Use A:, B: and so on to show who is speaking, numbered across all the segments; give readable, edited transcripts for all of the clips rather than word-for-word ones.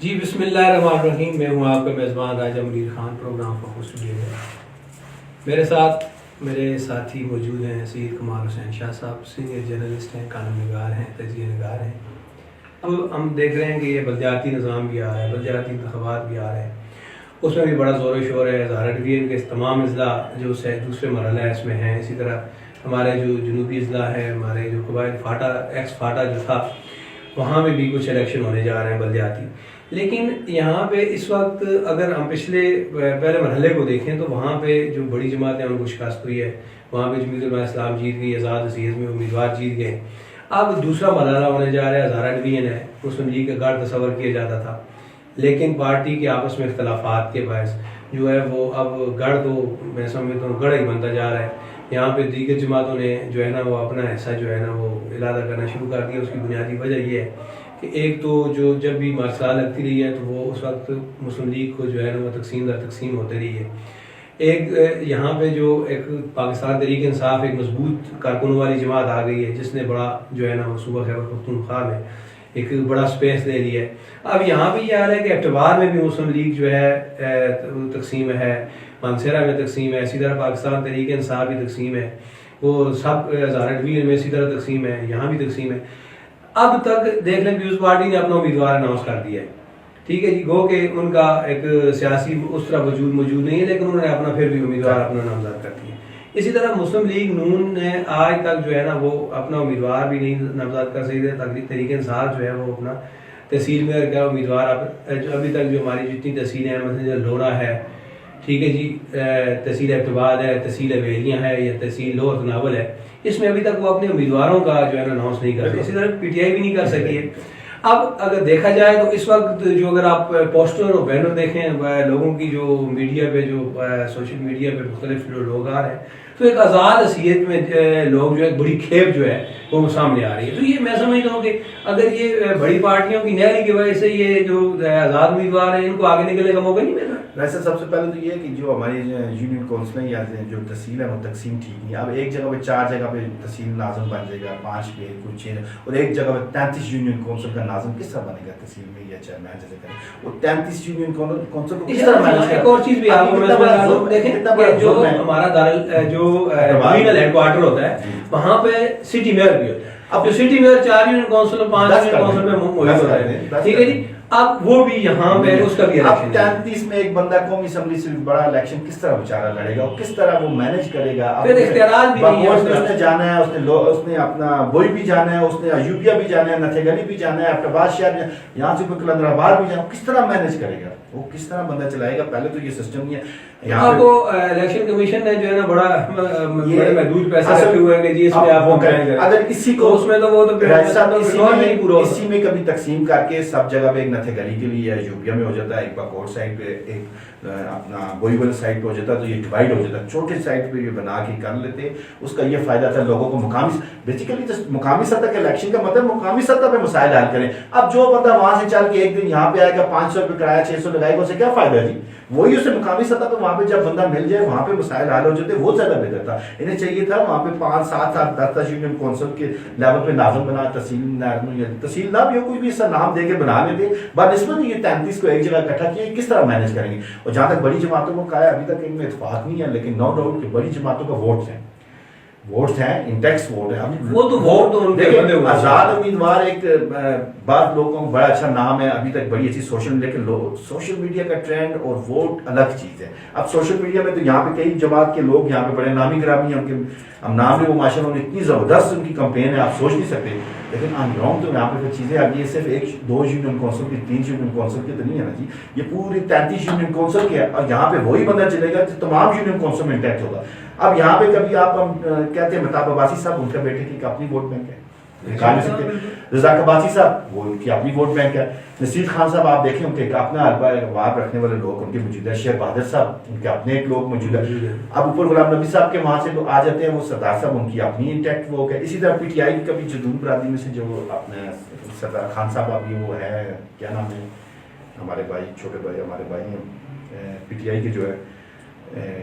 A: جی بسم اللہ الرحمن الرحیم. میں ہوں آپ کا میزبان راجہ منیر خان. پروگرام کو ہوسٹ کیے گئے. میرے ساتھ میرے ساتھی موجود ہیں سید کمال حسین شاہ صاحب, سینئر جرنلسٹ ہیں, کالم نگار ہیں, تجزیہ نگار ہیں. اب ہم دیکھ رہے ہیں کہ یہ بلدیاتی نظام بھی آ رہا ہے, بلدیاتی انتخابات بھی آ رہے ہیں, اس میں بھی بڑا زور و شور ہے. ہزارہ ڈویژن کے تمام اضلاع جو دوسرے مرحلہ ہے اس میں ہیں. اسی طرح ہمارے جو جنوبی اضلاع ہے, ہمارے جو قبائل فاٹا ایکس فاٹا جو تھا, وہاں میں بھی کچھ الیکشن ہونے جا رہے ہیں بلدیاتی. لیکن یہاں پہ اس وقت اگر ہم پہلے مرحلے کو دیکھیں تو وہاں پہ جو بڑی جماعتیں ان کو شکست ہوئی ہے. وہاں پہ جمیعت علماء اسلام جیت گئی, آزاد عزیز میں امیدوار جیت گئے. اب دوسرا مرحلہ ہونے جا رہا ہے, ہزارہ ڈویژن ہے. مسلم لیگ کا گڑھ تصور کیا جاتا تھا, لیکن پارٹی کے آپس میں اختلافات کے باعث جو ہے وہ اب گڑھ تو میں سمجھتا ہوں گڑھ ہی بنتا جا رہا ہے. یہاں پہ دیگر جماعتوں نے جو ہے نا وہ اپنا حصہ جو ہے نا وہ علادہ کرنا شروع کر دیا. اس کی بنیادی وجہ یہ ہے کہ ایک تو جو جب بھی مارشال لگتی رہی ہے تو وہ اس وقت مسلم لیگ کو جو ہے نا وہ تقسیم در تقسیم ہوتے رہی ہے. ایک یہاں پہ جو ایک پاکستان تحریک انصاف ایک مضبوط کارکنوں والی جماعت آ گئی ہے, جس نے بڑا جو ہے نا وہ صوبہ خیبر پختونخوا میں ایک بڑا سپیس لے لیا ہے. اب یہاں بھی یہ آ رہا ہے کہ اعتبار میں بھی مسلم لیگ جو ہے تقسیم ہے, مانسہرہ میں تقسیم ہے, اسی طرح پاکستان تحریک انصاف بھی تقسیم ہے, وہ سب ہزارہ ڈویژن میں اسی طرح تقسیم ہے, یہاں بھی تقسیم ہے. اب تک دیکھ لیں پیپلز پارٹی نے اپنا امیدوار اناؤنس کر دیا ہے. ٹھیک ہے جی, گو کہ ان کا ایک سیاسی اس طرح موجود نہیں ہے, لیکن انہوں نے اپنا پھر بھی امیدوار اپنا نامزد کر دیا. اسی طرح مسلم لیگ نون نے آج تک جو ہے نا وہ اپنا امیدوار بھی نہیں نامزد کر سکتے. تحریک انصاف جو ہے وہ اپنا تحصیل میں کیا امیدوار ابھی تک جو ہماری جتنی تحصیلیں ہیں, مثلا لورا ہے, ٹھیک ہے جی, تحصیل ابتباد ہے, تحصیل ویلیاں ہے, یا تحصیل لور تناول ہے, اس میں ابھی تک وہ اپنے امیدواروں کا جو ہے نا اناؤنس نہیں کر سکے. اسی طرح پی ٹی آئی بھی نہیں کر سکی ہے. اب اگر دیکھا جائے تو اس وقت جو اگر آپ پوسٹر اور بینر دیکھیں لوگوں کی جو میڈیا پہ جو سوشل میڈیا پہ مختلف جو لوگ آ رہے ہیں, تو ایک آزاد حیثیت میں لوگ جو ہے بڑی کھیپ جو ہے وہ سامنے آ رہی ہے. تو یہ میں سمجھتا ہوں کہ اگر یہ بڑی پارٹیوں کی نہری کی وجہ سے یہ جو آزاد امیدوار ہیں ان کو آگے نکلنے کا موقع نہیں مل رہا.
B: ویسے سب سے پہلے تو یہ ہے کہ جو ہماری یونین کونسلیں یا جو تحصیل ہے وہ تقسیم ٹھیک نہیں ہے. اب ایک جگہ پہ 4 جگہ پہ تحصیل ناظم بن جائے گا, 5 پہ کچھ 6, اور ایک جگہ پہ 33 یونین کونسل کا ناظم کس طرح بنے گا تحصیل میں یا چیئرمین جیسے کریں, وہ 33 یونین کونسل کو کس طرح مینیج کریں.
A: ایک اور چیز بھی آپ کو دیکھیں کہ جو ہمارا جو ڈویژنل ہیڈ کوارٹر ہوتا ہے وہاں پہ سٹی میئر بھی ہوتا ہے. اب جو سٹی میئر 4 یونین کونسل اور 5 یونین کونسل میں موجود ہوتا ہے, ٹھیک ہے جی, اب وہ بھی یہاں پہ اس کا بھی
B: الیکشن 33 میں ایک بندہ قومی اسمبلی سے بڑا الیکشن کس طرح بیچارہ لڑے گا, کس طرح وہ مینیج کرے گا.
A: پھر اختیارات بھی نہیں ہے,
B: اس نے جانا ہے, اس نے اپنا بوئی بھی جانا ہے, اس نے ایوبیا بھی جانا ہے, نتھے گلی بھی جانا ہے, ایبٹباد شہر میں یہاں سے کوئی کلندر آباد بھی جانا, کس طرح مینیج کرے گا, وہ کس طرح بندہ چلائے گا. پہلے تو یہ سسٹم نہیں ہے.
A: یہاں کو الیکشن کمیشن نے جو ہے نا بڑا محدود پیسے رکھے ہوئے ہیں کہ جی اس میں آپ وہ کریں,
B: اگر اسی کو
A: اس میں تو وہ تو
B: اسی میں کبھی تقسیم کر کے سب جگہ پہ ایک نتھے گلی کے لیے یوبیا میں ہو جاتا ہے, ایک باکوٹ سائڈ پہ, ایک اپنا بوئیول سائڈ پہ ہو جاتا ہے, تو یہ ڈیوائڈ ہو جاتا ہے. چھوٹے سائڈ پہ یہ بنا کے کر لیتے, اس کا یہ فائدہ تھا لوگوں کو. مقامی بیسیکلی تو مقامی سطح کے الیکشن کا مطلب مقامی سطح پہ مسائل حل کریں. اب جو بندہ وہاں سے چل کے ایک دن یہاں پہ آئے گا, 500 روپے کرایہ 600 لگائے گا, اسے کیا فائدہ ہے جی. وہی اسے مقامی سطح پہ وہاں پہ جب بندہ مل جائے وہاں پہ مسائل حل ہو جاتے, وہ زیادہ بہتر تھا. انہیں چاہیے تھا وہاں پہ 5 7 8 10 یونین کونسل کے لیول پہ ناظم بنا, تحصیل نہ بھی ہو, کوئی بھی ایسا نام دے کے بنا لیتے. بنسبت یہ 33 کو ایک جگہ اکٹھا کیا, کس طرح مینیج کریں گے. اور جہاں تک بڑی جماعتوں کو کہا ہے, ابھی تک ان میں اتفاق نہیں ہے, لیکن نو ڈاؤٹ کہ بڑی جماعتوں کا ووٹس ہیں, انٹیکس ووٹ ہے.
A: وہ تو ووٹ تو ان کے بندے ہوئے.
B: آزاد امیدوار ایک بعض لوگوں کو بڑا اچھا نام ہے, ابھی تک بڑی اچھی لیکن سوشل میڈیا کا ٹرینڈ اور ووٹ الگ چیز ہے. اب سوشل میڈیا میں تو یہاں پہ کئی جماعت کے لوگ یہاں پہ بڑے نامی گرامی ہیں, ہم نام لے وہ ماشاء اللہ اتنی زبردست ان کی کمپین ہے, آپ سوچ نہیں سکتے. لیکن آن گراؤنڈ تو یہاں پہ پھر چیزیں اب یہ صرف 1-2 یونین کونسل کی 3 یونین کونسل کی تو نہیں ہے نا جی, یہ پوری 33 یونین کونسل کی ہے. اور یہاں پہ وہی بندہ چلے گا جو تمام یونین کونسل میں انٹیکٹ ہوگا. اب یہاں پہ کبھی آپ ہم کہتے ہیں مہتاب عباسی صاحب, ان کے بیٹے کی اپنی ووٹ بینک ہے, نکال نہیں سکتے. رضا عباسی صاحب وہ ان کی اپنی ووٹ بینک ہے. نصیر خان صاحب آپ دیکھیں ان کے اپنا وہاں رکھنے والے لوگ ان کے موجود ہیں. شیخ بہادر صاحب ان کے اپنے ایک لوگ موجود ہیں. اب اوپر غلام نبی صاحب کے وہاں سے لوگ آ جاتے ہیں, وہ سردار صاحب ان کی اپنی انٹیکٹ وہ ہے. اسی طرح پی ٹی آئی کی کبھی جدون برادری میں سے جو اپنے سردار خان صاحب ابھی وہ ہے, کیا نام ہے, ہمارے بھائی چھوٹے بھائی ہمارے بھائی ہیں پی ٹی آئی کے جو ہے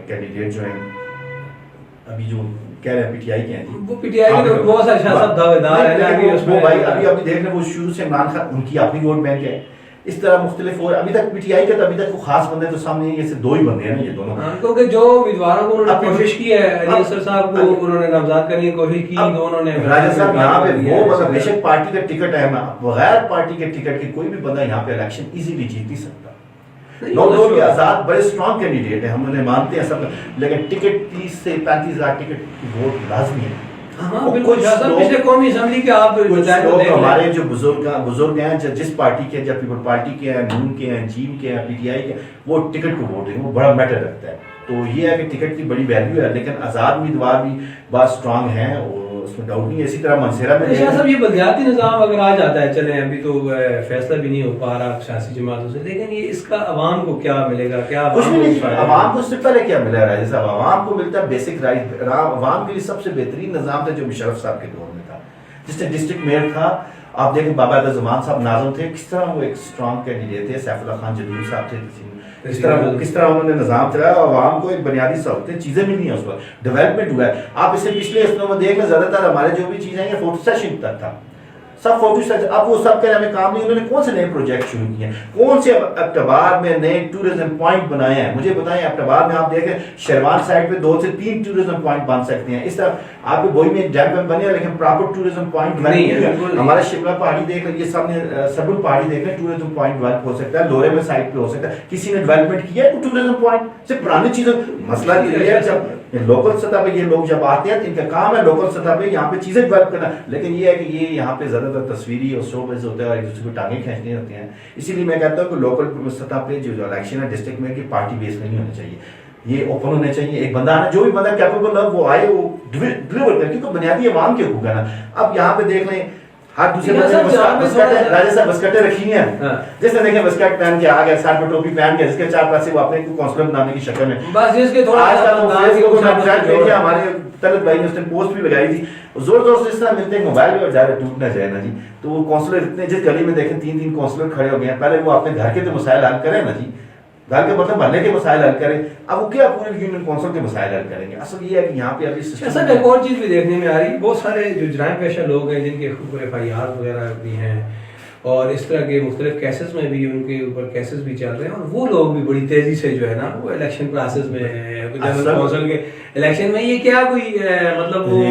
B: کینڈیڈیٹ جو ہیں ابھی جو کہہ رہے ہیں پی ٹی آئی کے ہیں,
A: وہ پی ٹی آئی کے بہت سارے شاہ صاحب دعویدار ہیں.
B: وہ بھائی ابھی دیکھ رہے ہیں وہ شروع سے عمران خان ان کی اپنی ووٹ بینک ہے. اس طرح مختلف اور ابھی تک پی ٹی آئی کا تو ابھی تک کوئی خاص بندے تو سامنے نہیں ہے، یہ دو ہی بندے ہیں نا یہ دونوں.
A: کیونکہ جو امیدواروں کو انہوں نے کوشش کی ہے، علی اصغر صاحب کو انہوں نے نامزد کرنے کی کوشش کی، دونوں نے
B: راجہ صاحب یہاں پہ وہ مطلب بے شک پارٹی کا ٹکٹ ہے، بغیر پارٹی کے ٹکٹ کے کوئی بھی بندہ یہاں پہ الیکشن ایزیلی جیت نہیں سکتا. لوگ کے آزاد بڑے اسٹرانگ کینڈیڈیٹ ہیں، ہم انہیں مانتے ہیں سب، لیکن ٹکٹ 30 سے 35,000 ٹکٹ کی ووٹ لازمی ہے.
A: پچھلے قومی اسمبلی کے آپ
B: ہمارے جو بزرگ ہیں جس پارٹی کے، جب پیپل پارٹی کے ہیں، نون کے ہیں، جیم کے ہیں، پی ٹی آئی کے، وہ ٹکٹ کو ووٹ دیں، وہ بڑا میٹر رکھتا ہے. تو یہ ہے کہ ٹکٹ کی بڑی ویلیو ہے، لیکن آزاد امیدوار بھی بہت اسٹرانگ ہیں اور اس میں ڈاؤٹ نہیں ہے. اسی طرح منصیرہ میں
A: شاہ صاحب یہ بلدیاتی نظام اگر آ جاتا ہے، چلیں ابھی تو فیصلہ بھی نہیں ہو پا رہا سیاسی جماعتوں سے، لیکن یہ اس کا عوام کو کیا ملے گا؟ کیا
B: کچھ بھی نہیں. عوام کو اس سے پہلے کیا ملا راجہ صاحب؟ عوام کو ملتا ہے بیسک رائٹ. عوام کے لیے سب سے بہترین نظام تھا جو مشرف صاحب کے دور میں تھا، جس نے ڈسٹرکٹ میئر تھا. آپ دیکھیں بابا زمان صاحب ناظم تھے، کس طرح وہ ایک اسٹرانگ کینڈیڈیٹ تھے. سیف اللہ خان جلیل صاحب تھے، کس طرح انہوں نے نظام چلایا. عوام کو ایک بنیادی سہولتیں چیزیں ملی ہیں، اس وقت ڈیولپمنٹ ہوا ہے. آپ اسے پچھلے اسنوں میں دیکھ لیں، زیادہ تر ہمارے جو بھی چیزیں ہیں یہ فوٹو سیشن تک تھا، سب فوٹو سیشن. اب وہ سب کے ہمیں کام نہیں. انہوں نے کون سے نئے پروجیکٹ شروع کیے ہیں؟ کون سے اپٹبار میں نئے ٹورزم پوائنٹ بنائے ہیں؟ مجھے بتائیں. اپٹبار میں آپ دیکھیں شیروان سائڈ پہ 2 سے 3 ٹورزم پوائنٹ بن سکتے ہیں. اس طرح آپ کے بوئی میں ڈیم بنے ہیں، لیکن پراپر ٹورزم پوائنٹ نہیں ہے. ہمارا شملہ پہاڑی دیکھ لیں، یہ سب نے سبل پہاڑی دیکھ لیں، ٹورزم پوائنٹ ڈیولپ ہو سکتا ہے. لورے میں سائڈ پہ ہو سکتا ہے. کسی نے ڈیولپمنٹ کیا ہے ٹورزم پوائنٹ؟ صرف پرانی چیزیں. مسئلہ یہ ہے جب لوکل سطح پہ یہ لوگ جب آتے ہیں تو ان کا کام ہے لوکل سطح پہ یہاں پہ چیزیں ڈیولپ کرنا، لیکن یہ ہے کہ یہ یہاں پہ زیادہ تر تصویری اور شو بیس ہوتا ہے اور ایک دوسرے کو ٹانگیں کھینچنے ہوتے ہیں. اسی لیے میں کہتا ہوں کہ لوکل سطح پہ جو الیکشن ہے ڈسٹرکٹ میں، کہ پارٹی بیس میں نہیں ہونا چاہیے، یہ اوپن ہونے چاہیے. ایک بندہ آنا، جو بھی بندہ کیپیبل ہے وہ آئے، وہ ڈلیور کرے، کیونکہ بنیادی عوام کے حقوق ہے نا. اب یہاں پہ دیکھ لیں ہر دوسرے راجہ صاحب بسکٹیں رکھی ہیں، جس نے دیکھیں بسکٹ پہن کے آ گیا، سر پہ ٹوپی پہن کے، جس کے 4 پیسے وہ اپنے کو کونسلر بنانے کی شکل میں. ہمارے طلعت بھائی نے اس نے پوسٹ بھی لگائی تھی، زور زور سے اس طرح ملتے ہیں موبائل بھی اور زیادہ ٹوٹ نہ جائے نا جی. تو وہ کونسلر اتنے، جس گلی میں دیکھیں 3 کونسلر کھڑے ہو گئے ہیں، پہلے وہ اپنے گھر کے تو مسائل حل کریں نا جی، گھر کے مطلب محلے کے مسائل حل کریں. اب وہ کیا پورے یونین کونسل کے مسائل حل کریں گے؟ اصل یہ ہے کہ یہاں پہ ابھی
A: سسٹم. ایک اور چیز بھی دیکھنے میں آ رہی، بہت سارے جو جرائم پیشہ لوگ ہیں جن کے اوپر FIR وغیرہ بھی ہیں اور اس طرح کے مختلف کیسز میں بھی ان کے اوپر کیسز بھی چل رہے ہیں، اور وہ لوگ بھی بڑی تیزی سے جو ہے نا وہ الیکشن پروسیس میں جنرل کونسل کے الیکشن میں، یہ کیا کوئی مطلب وہ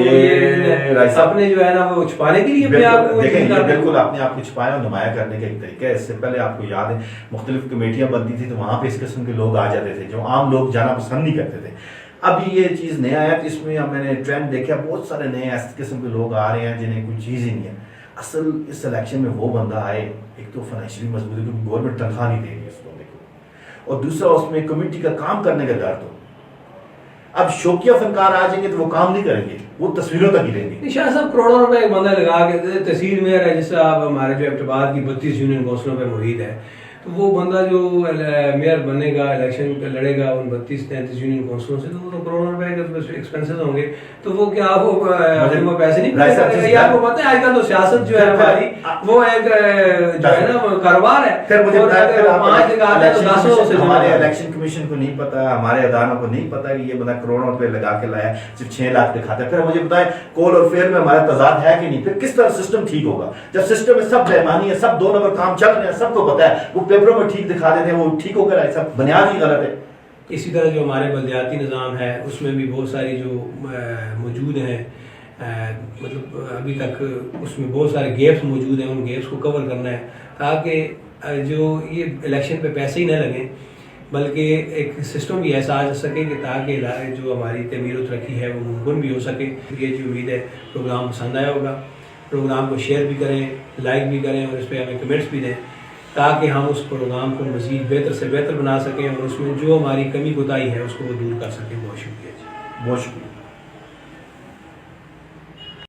A: اپنے جو ہے نا وہ چھپانے کے لیے اپنے آپ کو،
B: دیکھیں یہ بالکل اپنے آپ کو چھپایا اور نمایاں کرنے کا ایک طریقہ ہے. اس سے پہلے آپ کو یاد ہے مختلف کمیٹیاں بنتی تھی تو وہاں پہ اس قسم کے لوگ آ جاتے تھے جو عام لوگ جانا پسند نہیں کرتے تھے. ابھی یہ چیز نیا ہے، اس میں میں نے ٹرینڈ دیکھا، بہت سارے نئے اس قسم کے لوگ آ رہے ہیں جنہیں کوئی چیز ہی نہیں ہے. اصل اس الیکشن میں وہ بندہ آئے، ایک تو فائنینشلی مضبوط ہے کیونکہ گورنمنٹ تنخواہ نہیں دے رہی اس بندے کو، اور دوسرا اس میں کمیٹی کا کام کرنے کا ڈر. تو اب شوقیہ فنکار آ جائیں گے تو وہ کام نہیں کریں گے، وہ تصویروں تک ہی رہیں گے.
A: شاہ صاحب کروڑوں روپے ایک بندہ لگا کے تحصیل میئر ہے، جس سے آپ ہمارے جو اپٹبار کی 32 یونین کونسلوں پہ محیط ہے، تو وہ بندہ جو میئر بنے گا، الیکشن لڑے گا ان 32-33 یونین کونسلوں سے، تو وہ تو کروڑوں روپے کے ایکسپینسز ہوں گے. تو وہ کیا وہ پیسے نہیں پڑے گا؟ یہ آپ کو پتہ ہے آج کل تو سیاست جو ہے ہماری وہ ایک جو ہے نا کاروبار ہے.
B: پھر مجھے ہمارے الیکشن کمیشن کو نہیں پتا، ہمارے اداروں کو نہیں پتا کہ یہ بندہ کروڑوں روپے لگا کے لایا، صرف 6 لاکھ دکھاتا ہے. پھر مجھے بتائیں کول اور فیل میں ہمارا تضاد ہے کہ نہیں؟ پھر کس طرح سسٹم ٹھیک ہوگا جب سسٹم میں سب بےایمانی ہے، سب 2 نمبر کام چل رہے ہیں، سب کو پتا ہے. وہ پیپروں میں ٹھیک دکھا دیتے ہیں، وہ ٹھیک ہو کر سب بنیاد ہی غلط ہے.
A: اسی طرح جو ہمارے بلدیاتی نظام ہے اس میں بھی بہت ساری جو موجود ہیں، مطلب ابھی تک اس میں بہت سارے گیپس موجود ہیں، ان گیپس کو کور کرنا ہے تاکہ جو یہ الیکشن پہ پیسے ہی نہ لگیں بلکہ ایک سسٹم بھی ایسا آ سکے کہ تاکہ جو ہماری تعمیر و ترقی ہے وہ ممکن بھی ہو سکے. یہ جو امید ہے پروگرام پسند آیا ہوگا، پروگرام کو شیئر بھی کریں، لائک بھی کریں اور اس پہ ہمیں کمنٹس بھی دیں تاکہ ہم اس پروگرام کو مزید بہتر سے بہتر بنا سکیں اور اس میں جو ہماری کمی کوتاہی ہے اس کو وہ دور کر سکیں. بہت شکریہ.
B: بہت شکریہ.